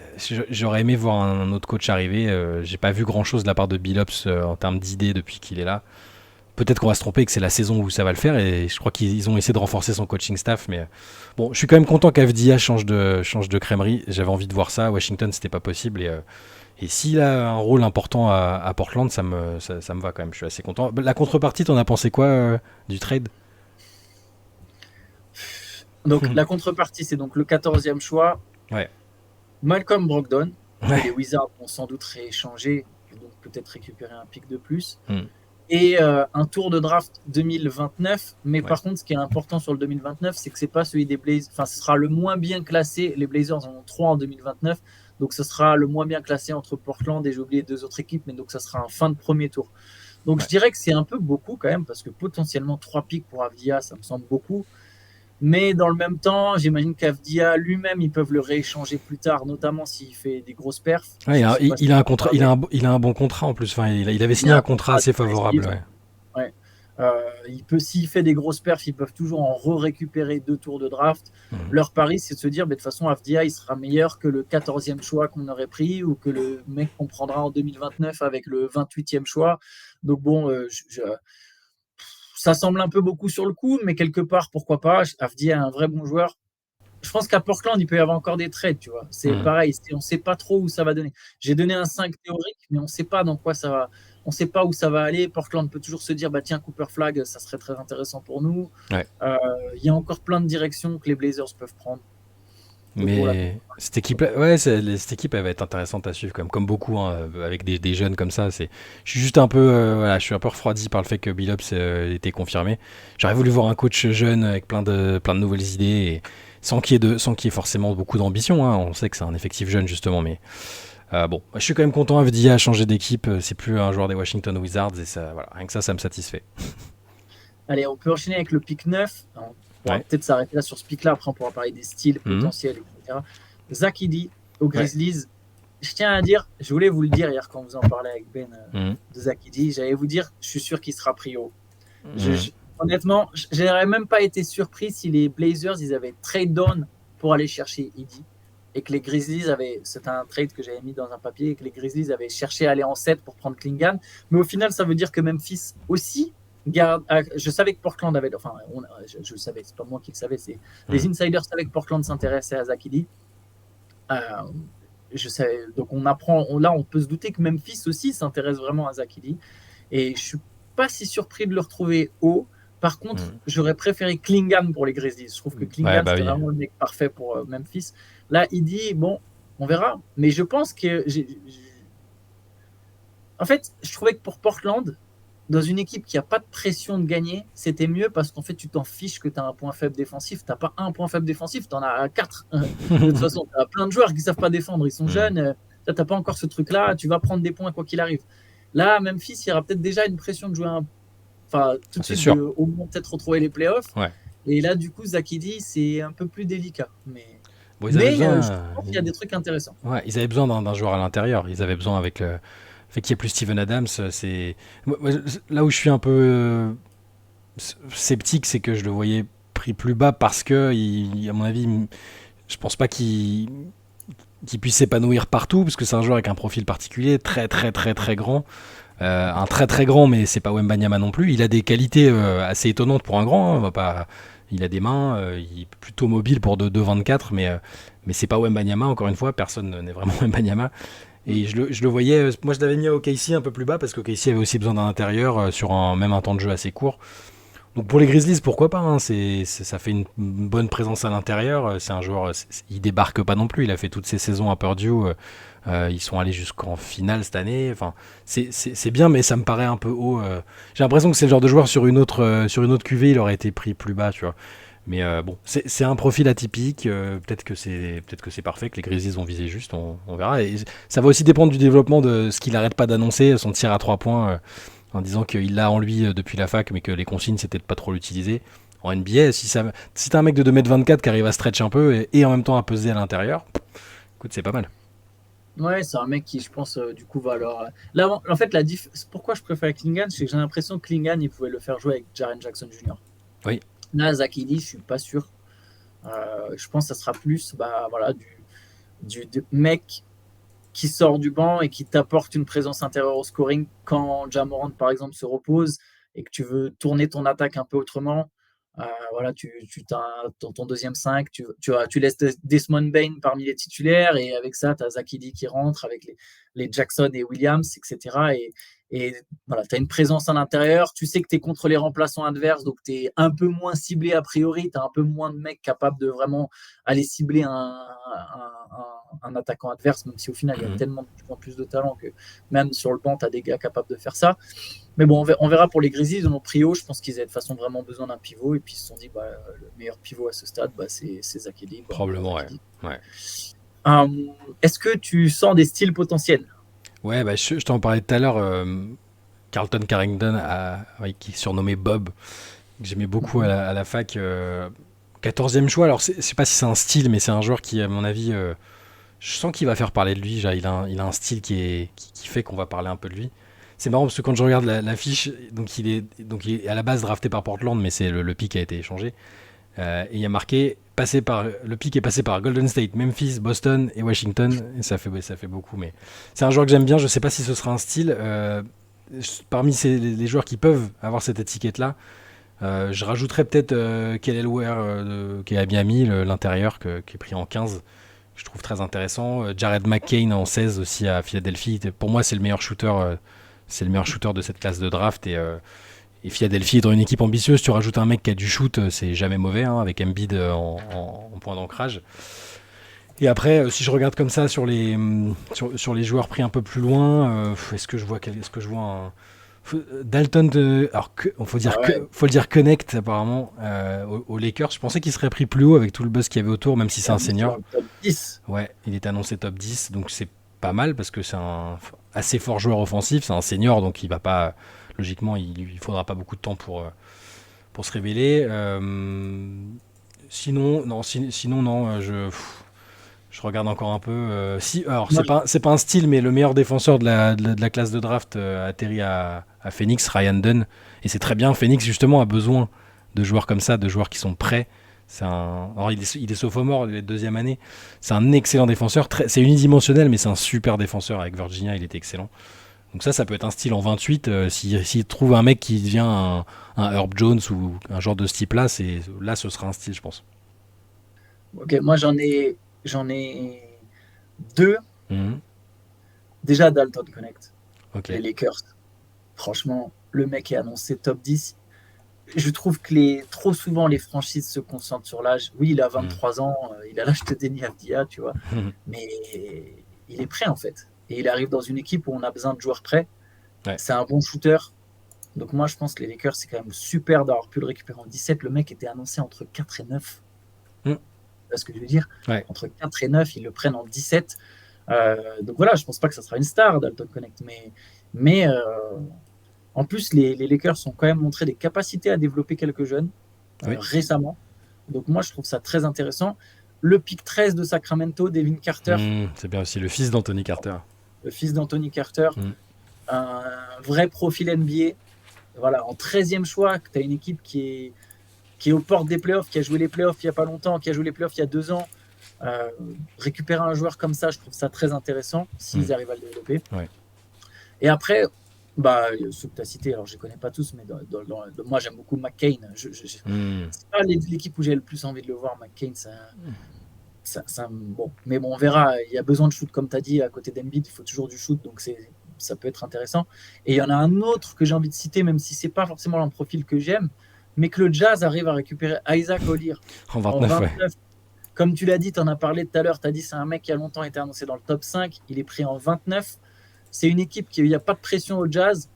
J'aurais aimé voir un autre coach arriver. J'ai pas vu grand-chose de la part de Billups en termes d'idées depuis qu'il est là. Peut-être qu'on va se tromper et que c'est la saison où ça va le faire, et je crois qu'ils ont essayé de renforcer son coaching staff, mais bon, je suis quand même content qu'Avdia change de crèmerie. J'avais envie de voir ça. À Washington, c'était pas possible, et s'il a un rôle important à Portland, ça me va quand même. Je suis assez content. La contrepartie, t'en as pensé quoi du trade? Donc la contrepartie, c'est donc le 14e choix. Ouais. Malcolm Brogdon. Ouais. Les Wizards vont sans doute rééchanger, et donc peut-être récupérer un pick de plus. Et un tour de draft 2029. Mais par contre, ce qui est important sur le 2029, c'est que c'est pas celui des Blazers. Enfin, ce sera le moins bien classé. Les Blazers en ont 3 en 2029. Donc, ce sera le moins bien classé entre Portland et j'ai oublié 2 autres équipes. Mais donc, ça sera un fin de premier tour. Donc, je dirais que c'est un peu beaucoup quand même, parce que potentiellement 3 picks pour Avdia, ça me semble beaucoup. Mais dans le même temps, j'imagine qu'Avdia lui-même, ils peuvent le rééchanger plus tard, notamment s'il fait des grosses perfs. Ouais, il a un contrat, il a un bon contrat en plus. Enfin, il avait signé un contrat assez favorable. Ouais. S'il fait des grosses perfs, ils peuvent toujours en récupérer 2 tours de draft. Leur pari, c'est de se dire, de toute façon, Avdia, il sera meilleur que le 14e choix qu'on aurait pris ou que le mec qu'on prendra en 2029 avec le 28e choix. Donc bon, ça semble un peu beaucoup sur le coup, mais quelque part, pourquoi pas. Avdia est un vrai bon joueur. Je pense qu'à Portland, il peut y avoir encore des trades, tu vois. C'est pareil, on ne sait pas trop où ça va donner. J'ai donné un 5 théorique, mais on ne sait pas dans quoi ça va. On ne sait pas où ça va aller. Portland peut toujours se dire, tiens, Cooper Flag, ça serait très intéressant pour nous. Il y a encore plein de directions que les Blazers peuvent prendre. autour de la Mais cette équipe, ouais, cette équipe, elle va être intéressante à suivre, comme beaucoup, hein, avec des jeunes comme ça. Je suis juste un peu, voilà, je suis un peu refroidi par le fait que Billups était confirmé. J'aurais voulu voir un coach jeune avec plein de nouvelles idées, et sans qu'il y ait forcément beaucoup d'ambition, hein. On sait que c'est un effectif jeune justement, mais bon, je suis quand même content. Avdia a changé d'équipe, c'est plus un joueur des Washington Wizards, et ça, voilà, rien que ça me satisfait. Allez, on peut enchaîner avec le pick 9. On pourra Ouais. peut-être s'arrêter là sur ce pick-là. Après, on pourra parler des styles Mhm. potentiels, etc. Zach Edey aux Ouais. Grizzlies. Je tiens à dire, je voulais vous le dire hier quand vous en parlez avec Ben Mhm. de Zach Edey. J'allais vous dire, je suis sûr qu'il sera pris haut. Mhm. Honnêtement, je n'aurais même pas été surpris si les Blazers ils avaient trade down pour aller chercher Edey. Et que les Grizzlies avaient, c'est un trade que j'avais mis dans un papier, et que les Grizzlies avaient cherché à aller en 7 pour prendre Klingan. Mais au final, ça veut dire que Memphis aussi garde. Je savais que Portland avait. Enfin, je le savais, c'est pas moi qui le savais. Les Mhm. insiders savaient que Portland s'intéressait à Zach Edey. Je savais, donc on apprend. Là, on peut se douter que Memphis aussi s'intéresse vraiment à Zach Edey. Et je suis pas si surpris de le retrouver haut. Par contre, Mhm. j'aurais préféré Klingan pour les Grizzlies. Je trouve que Ouais, Klingan, bah c'était oui. vraiment le mec parfait pour Memphis. Là, il dit, bon, on verra. Mais je pense que... En fait, je trouvais que pour Portland, dans une équipe qui n'a pas de pression de gagner, c'était mieux parce qu'en fait, tu t'en fiches que tu as un point faible défensif. Tu n'as pas un point faible défensif, tu en as 4. De toute façon, tu as plein de joueurs qui ne savent pas défendre. Ils sont Mhm. jeunes. Tu n'as pas encore ce truc-là. Tu vas prendre des points quoi qu'il arrive. Là, Memphis, il y aura peut-être déjà une pression de jouer enfin, tout Ah, de c'est suite, sûr. au moins peut-être retrouver les playoffs. Ouais. Et là, du coup, Zakidi, c'est un peu plus délicat. Mais, Bon, ils avaient mais besoin. je pense qu'il y a des trucs intéressants. Ouais, ils avaient besoin d'un joueur à l'intérieur. Ils avaient besoin avec le fait qu'il n'y ait plus Steven Adams. Là où je suis un peu sceptique, c'est que je le voyais pris plus bas parce que, à mon avis, je pense pas qu'il puisse s'épanouir partout, parce que c'est un joueur avec un profil particulier, très très très très grand. Un très très grand, mais c'est pas Wembanyama non plus. Il a des qualités assez étonnantes pour un grand, hein. On va pas... Il a des mains, il est plutôt mobile pour 2,24, mais c'est pas Wembanyama, encore une fois, personne n'est vraiment Wembanyama. Et je le voyais, moi je l'avais mis à OKC un peu plus bas, parce qu'OKC avait aussi besoin d'un intérieur sur même un temps de jeu assez court. Donc pour les Grizzlies, pourquoi pas, hein, ça fait une bonne présence à l'intérieur. C'est un joueur, il débarque pas non plus. Il a fait toutes ses saisons à Purdue. Ils sont allés jusqu'en finale cette année. Enfin, c'est bien, mais ça me paraît un peu haut. J'ai l'impression que c'est le genre de joueur sur une autre QV, il aurait été pris plus bas, tu vois. Mais bon, c'est un profil atypique. Peut-être que c'est parfait, que les Grizzlies ont visé juste. On verra. Et ça va aussi dépendre du développement de ce qu'il arrête pas d'annoncer, son tir à 3 points. En disant qu'il l'a en lui depuis la fac, mais que les consignes, c'était de pas trop l'utiliser. En NBA, si t'as un mec de 2,24 m qui arrive à stretch un peu et en même temps à peser à l'intérieur, écoute, c'est pas mal. Ouais, c'est un mec qui, je pense, du coup, va alors. Là, en fait, pourquoi je préfère Klingan, c'est que j'ai l'impression que Klingan, il pouvait le faire jouer avec Jaren Jackson Jr. Oui. Là, Zakidi, je suis pas sûr. Je pense que ça sera plus voilà, du mec qui sort du banc et qui t'apporte une présence intérieure au scoring quand Ja Morant, par exemple, se repose et que tu veux tourner ton attaque un peu autrement. Voilà, tu as ton deuxième 5, tu laisses Desmond Bain parmi les titulaires et avec ça, tu as Zakidi qui rentre avec les Jackson et Williams, etc. Et voilà, tu as une présence à l'intérieur. Tu sais que tu es contre les remplaçants adverses, donc tu es un peu moins ciblé a priori. Tu as un peu moins de mecs capables de vraiment aller cibler un attaquant adverse, même si au final, il y a Mhm. tellement de plus en plus de talent que même sur le banc, tu as des gars capables de faire ça. Mais bon, on verra pour les Grizzlies. Ils en ont pris haut. Je pense qu'ils avaient de toute façon vraiment besoin d'un pivot. Et puis ils se sont dit, le meilleur pivot à ce stade, c'est Zach Edey. Probablement, ouais. Ouais. Est-ce que tu sens des styles potentiels? Ouais, bah, je t'en parlais tout à l'heure. Carlton Carrington, ouais, qui est surnommé Bob, que j'aimais beaucoup à la fac. 14e choix. Alors, je sais pas si c'est un style, mais c'est un joueur qui, à mon avis, je sens qu'il va faire parler de lui. Genre, il a un style qui fait qu'on va parler un peu de lui. C'est marrant parce que quand je regarde la fiche, donc il est à la base drafté par Portland, mais c'est le pick a été échangé. Et il y a marqué le pick est passé par Golden State, Memphis, Boston et Washington. Et ça fait beaucoup, mais c'est un joueur que j'aime bien. Je sais pas si ce sera un style. Parmi les joueurs qui peuvent avoir cette étiquette-là, je rajouterais peut-être Kelly Ware qui est à Miami, l'intérieur qui est pris en 15. Je trouve très intéressant. Jared McCain en 16 aussi à Philadelphie. Pour moi, c'est le meilleur shooter. C'est le meilleur shooter de cette classe de draft. Et Philadelphie, dans une équipe ambitieuse, tu rajoutes un mec qui a du shoot, c'est jamais mauvais, hein, avec Embiid en point d'ancrage. Et après, si je regarde comme ça sur les joueurs pris un peu plus loin, est-ce que je vois Dalton alors Ah ouais, faut le dire Connect apparemment aux Lakers. Je pensais qu'il serait pris plus haut avec tout le buzz qu'il y avait autour, même si il est c'est un annoncé dans senior. le top 10. Ouais, il est annoncé top 10, donc c'est pas mal parce que c'est un assez fort joueur offensif. C'est un senior, donc il va pas logiquement, il faudra pas beaucoup de temps pour se révéler. Sinon non, je regarde encore un peu. Si, alors Moi, c'est pas un style, mais le meilleur défenseur de la classe de draft a atterri à Phoenix, Ryan Dunn, et c'est très bien. Phoenix justement a besoin de joueurs comme ça, de joueurs qui sont prêts. Alors il est sophomore, il est deuxième année. C'est un excellent défenseur. C'est unidimensionnel, mais c'est un super défenseur. Avec Virginia, il était excellent. Donc ça peut être un style en 28. S'il trouve un mec qui devient un Herb Jones ou un genre de ce type-là, là ce sera un style, je pense. ok, moi j'en ai deux. Mhm. Déjà Dalton Connect, Ok. les Lakers. Franchement, le mec est annoncé top 10. Je trouve que trop souvent les franchises se concentrent sur l'âge. Oui, il a Mhm. 23 ans, il a l'âge de Deni Avdija, tu vois, mais il est prêt en fait. Et il arrive dans une équipe où on a besoin de joueurs prêts. Ouais. C'est un bon shooter. Donc moi, je pense que les Lakers, c'est quand même super d'avoir pu le récupérer en 17. Le mec était annoncé entre 4 et 9. Mhm. Tu vois ce que je veux dire? Ouais. Entre 4 et 9, ils le prennent en 17. Donc voilà, je pense pas que ça sera une star, Dalton Connect. Mais en plus, les Lakers ont quand même montré des capacités à développer quelques jeunes Oui. récemment. Donc moi, je trouve ça très intéressant. Le pick 13 de Sacramento, Devin Carter, C'est bien aussi le fils d'Anthony Carter. le fils d'Anthony Carter, Mm. un vrai profil NBA. Voilà, en 13e choix, tu as une équipe qui est aux portes des playoffs, qui a joué les playoffs il n'y a pas longtemps, qui a joué les playoffs il y a 2 ans. Récupérer un joueur comme ça, je trouve ça très intéressant Mm. s'ils arrivent à le développer. Ouais. Et après, ceux que tu as cités, alors je ne les connais pas tous, mais moi j'aime beaucoup McCain. Mm. C'est pas l'équipe où j'ai le plus envie de le voir, McCain. Bon. Mais bon, on verra. Il y a besoin de shoot, comme tu as dit, à côté d'Embiid, il faut toujours du shoot, donc ça peut être intéressant. Et il y en a un autre que j'ai envie de citer, même si c'est pas forcément un profil que j'aime, mais que le Jazz arrive à récupérer, Isaac Collier En en 29, ouais. 29. Comme tu l'as dit, tu en as parlé tout à l'heure, tu as dit c'est un mec qui a longtemps été annoncé dans le top 5, il est pris en 29. C'est une équipe qui, il n'y a pas de pression au Jazz.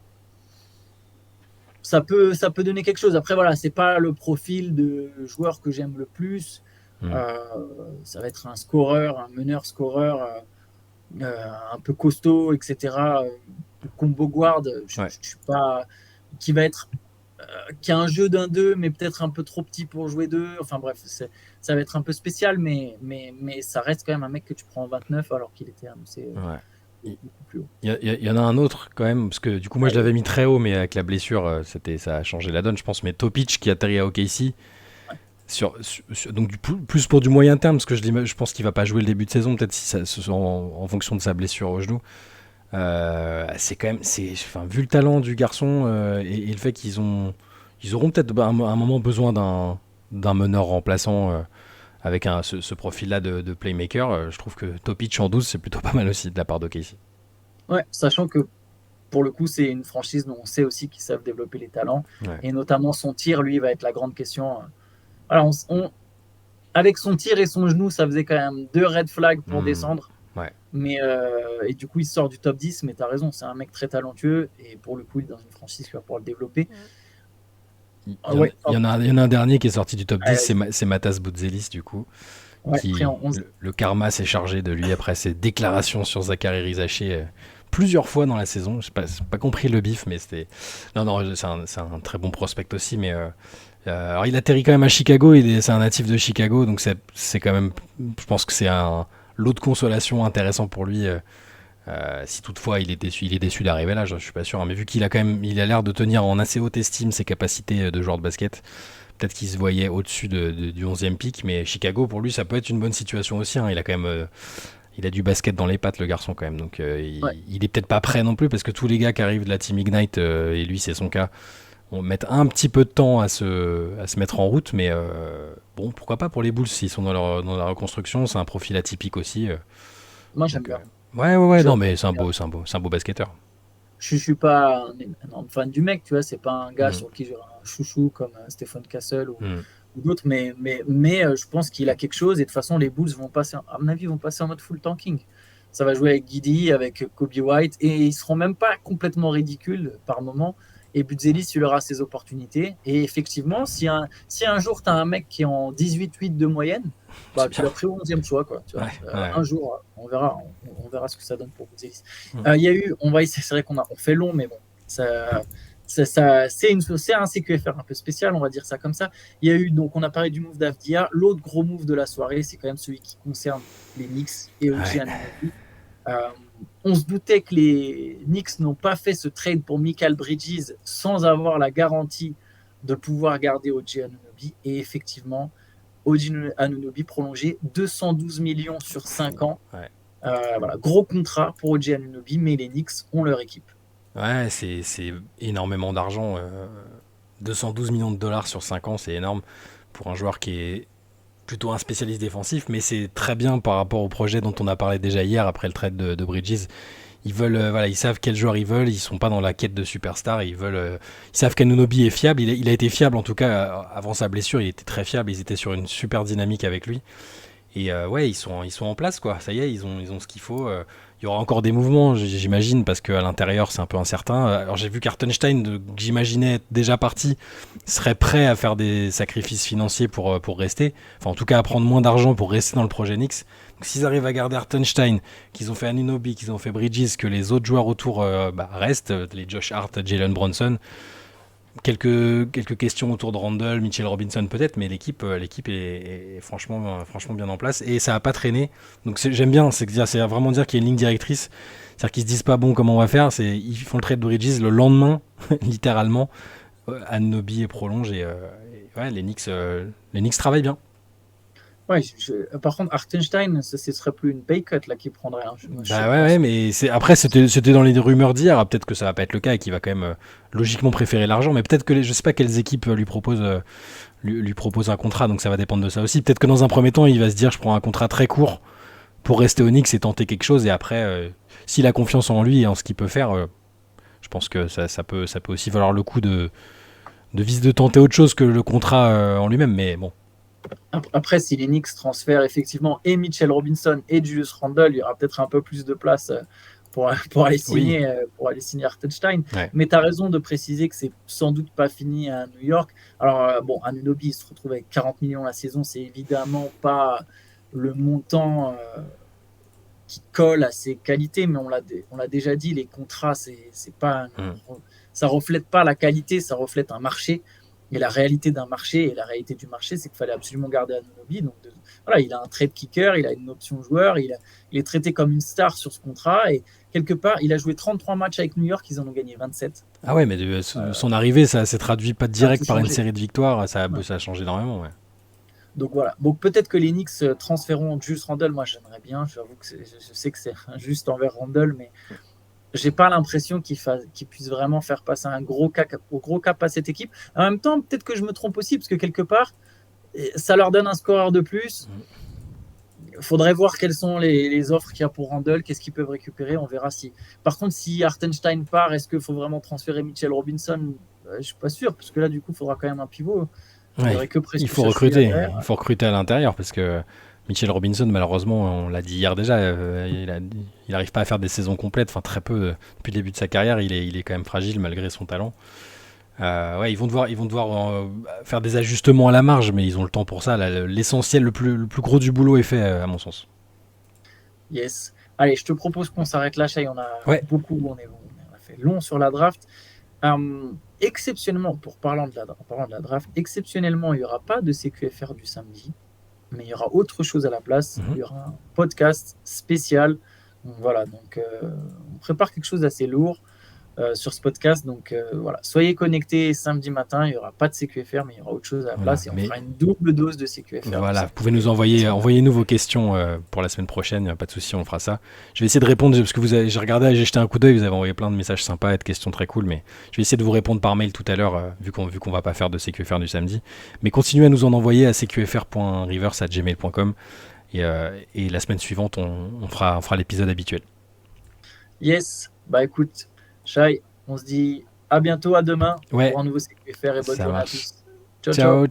Ça peut donner quelque chose. Après, voilà, c'est pas le profil de joueur que j'aime le plus. Mm. Euh, Ça va être un scoreur, un meneur scoreur un peu costaud, etc. Combo guard, je Ouais. suis pas. Qui va être. Qui a un jeu d'un 2, mais peut-être un peu trop petit pour jouer 2. Enfin bref, ça va être un peu spécial, mais ça reste quand même un mec que tu prends en 29 alors qu'il était annoncé Ouais. Il beaucoup plus haut. y en a un autre quand même, parce que du coup moi je Allez, l'avais mis très haut, mais avec la blessure, ça a changé la donne, je pense. Mais Topic qui atterrit à OKC, ouais. donc plus pour du moyen terme, parce que je pense qu'il va pas jouer le début de saison, peut-être si en fonction de sa blessure au genou. C'est quand même, enfin, vu le talent du garçon et le fait ils auront peut-être un moment besoin d'un meneur remplaçant avec ce profil-là de playmaker. Je trouve que Topic en 12 c'est plutôt pas mal aussi de la part de Casey. Ouais, sachant que pour le coup, c'est une franchise dont on sait aussi qu'ils savent développer les talents. Ouais. Et notamment son tir, lui, va être la grande question. Voilà, avec son tir et son genou, ça faisait quand même 2 red flags pour Hmm. descendre. Ouais. Et du coup, il sort du top 10, mais tu as raison, c'est un mec très talentueux. Et pour le coup, il est dans une franchise qui va pouvoir le développer. Ouais, Il y en a un dernier qui est sorti du top 10, ouais, c'est Matas Boutzelis, du coup. ouais, pris en 11. Le karma s'est chargé de lui après ses déclarations sur Zachary Rizaché plusieurs fois dans la saison. Je n'ai pas compris le bif, mais c'était. Non, c'est un très bon prospect aussi, mais. Alors il atterrit quand même à Chicago, c'est un natif de Chicago, donc c'est quand même. Je pense que c'est un lot de consolation intéressant pour lui. Si toutefois il est déçu d'arriver là, je suis pas sûr, hein, mais vu qu'il a quand même, il a l'air de tenir en assez haute estime ses capacités de joueur de basket. Peut-être qu'il se voyait au-dessus du 11e pick, mais Chicago pour lui ça peut être une bonne situation aussi. Hein. Il a quand même, il a du basket dans les pattes le garçon quand même, donc Ouais. il est peut-être pas prêt non plus parce que tous les gars qui arrivent de la Team Ignite et lui c'est son cas, on met un petit peu de temps à se mettre en route, mais bon pourquoi pas pour les Bulls s'ils sont dans la reconstruction, c'est un profil atypique aussi. Moi, j'aime Donc, bien. ouais, Je, non, mais c'est un beau basketteur. je suis pas un énorme fan du mec, tu vois. C'est pas un gars Mm, sur qui j'aurai un chouchou comme Stephen Castle ou, mm. d'autres, je pense qu'il a quelque chose. Et de toute façon, les Bulls vont passer, à mon avis, vont passer en mode full tanking. Ça va jouer avec Giddey, avec Kobe White, et ils seront même pas complètement ridicules par moment. Et Butzelis, il aura ses opportunités. Et effectivement, si un jour tu as un mec qui est en 18-8 de moyenne, bah, tu l'as pris au 11e choix. Quoi, tu vois. Un jour, on verra ce que ça donne pour Butzelis. Il y a eu, c'est vrai qu'on on fait long, mais bon, c'est un CQFR un peu spécial, on va dire ça comme ça. Il y a eu, donc on a parlé du move d'Avdia. L'autre gros move de la soirée, c'est quand même celui qui concerne les Knicks et OG Anunoby. On se doutait que les Knicks n'ont pas fait ce trade pour Mikal Bridges sans avoir la garantie de pouvoir garder OG Anunoby. Et effectivement, OG Anunoby prolongé 212 millions sur 5 ans. Voilà, gros contrat pour OG Anunoby, mais les Knicks ont leur équipe. Ouais, c'est énormément d'argent. 212 millions de dollars sur 5 ans, c'est énorme pour un joueur qui est plutôt un spécialiste défensif, mais c'est très bien par rapport au projet dont on a parlé déjà hier après le trade de Bridges. Ils veulent, ils savent quel joueur ils veulent, ils sont pas dans la quête de superstar, ils savent qu'Anunoby est fiable, il a été fiable en tout cas avant sa blessure, il était très fiable, ils étaient sur une super dynamique avec lui. Et ils sont en place, quoi. Ça y est, ils ont ce qu'il faut. Il y aura encore des mouvements, j'imagine, parce qu'à l'intérieur, c'est un peu incertain. Alors j'ai vu qu'Hartenstein, que j'imaginais être déjà parti, serait prêt à faire des sacrifices financiers pour rester. Enfin, en tout cas, à prendre moins d'argent pour rester dans le projet Knicks. Donc s'ils arrivent à garder Hartenstein, qu'ils ont fait Anunoby, qu'ils ont fait Bridges, que les autres joueurs autour restent, les Josh Hart, Jalen Bronson, quelques questions autour de Randle, Mitchell Robinson peut-être, mais l'équipe est franchement bien en place et ça a pas traîné. Donc j'aime bien, c'est vraiment dire qu'il y a une ligne directrice, c'est-à-dire qu'ils se disent pas bon comment on va faire, ils font le trade de Bridges le lendemain, littéralement, Anunoby est prolonge et les Knicks travaillent bien. Ouais, par contre, Hartenstein, ce serait plus une pay cut là qu'il prendrait. Mais après c'était dans les rumeurs d'hier. Peut-être que ça va pas être le cas et qu'il va quand même logiquement préférer l'argent. Mais peut-être que je sais pas quelles équipes lui proposent un contrat. Donc ça va dépendre de ça aussi. Peut-être que dans un premier temps il va se dire je prends un contrat très court pour rester au Knicks et tenter quelque chose. Et après s'il a confiance en lui et en ce qu'il peut faire, je pense que ça peut aussi valoir le coup de tenter autre chose que le contrat en lui-même. Mais bon. Après, si les Knicks transfèrent effectivement et Mitchell Robinson et Julius Randle, il y aura peut-être un peu plus de place pour aller signer Hartenstein. Ouais. Mais tu as raison de préciser que c'est sans doute pas fini à New York. Alors, Anunoby se retrouve avec 40 millions la saison. C'est évidemment pas le montant qui colle à ses qualités, mais on l'a déjà dit, les contrats, ça reflète pas la qualité, ça reflète un marché. Et la réalité d'un marché, et la réalité du marché, c'est qu'il fallait absolument garder Anunoby. Donc, il a un trade kicker, il a une option joueur, il est traité comme une star sur ce contrat. Et quelque part, il a joué 33 matchs avec New York, ils en ont gagné 27. Ah ouais, mais son arrivée, ça s'est traduit pas direct par une série de victoires. Ça a changé énormément, ouais. Donc voilà. Donc peut-être que les Knicks transféreront Julius Randle. Moi, j'aimerais bien. J'avoue que je sais que c'est injuste envers Randle, mais j'ai pas l'impression qu'il puisse vraiment faire passer un gros cap à cette équipe. En même temps, peut-être que je me trompe aussi, parce que quelque part, ça leur donne un scoreur de plus. Il faudrait voir quelles sont les offres qu'il y a pour Randle, qu'est-ce qu'ils peuvent récupérer, on verra si. Par contre, si Hartenstein part, est-ce qu'il faut vraiment transférer Mitchell Robinson ? Je suis pas sûr, parce que là, du coup, il faudra quand même un pivot. Il faut recruter à l'intérieur, parce que Mitchell Robinson, malheureusement, on l'a dit hier déjà, il n'arrive pas à faire des saisons complètes, enfin très peu depuis le début de sa carrière. Il est quand même fragile malgré son talent. Ils vont devoir faire des ajustements à la marge, mais ils ont le temps pour ça. L'essentiel, le plus gros du boulot est fait, à mon sens. Yes. Allez, je te propose qu'on s'arrête là. On a beaucoup, on a fait long sur la draft. Exceptionnellement, parlant de la draft, exceptionnellement, il n'y aura pas de CQFR du samedi, mais il y aura autre chose à la place. Il y aura un podcast spécial. Voilà, donc on prépare quelque chose d'assez lourd sur ce podcast. Donc voilà, soyez connectés samedi matin. Il n'y aura pas de CQFR, mais il y aura autre chose à la place et on fera une double dose de CQFR. Voilà, vous pouvez nous envoyez-nous vos questions pour la semaine prochaine. Pas de souci, on fera ça. Je vais essayer de répondre parce que j'ai regardé, j'ai jeté un coup d'œil. Vous avez envoyé plein de messages sympas et de questions très cool, mais je vais essayer de vous répondre par mail tout à l'heure vu qu'on va pas faire de CQFR du samedi. Mais continuez à nous en envoyer à cqfr.rivers@gmail.com et la semaine suivante on fera l'épisode habituel. Yes, bah écoute. Shai, on se dit à bientôt, à demain pour un nouveau CQFR et bonne journée à tous. Ciao.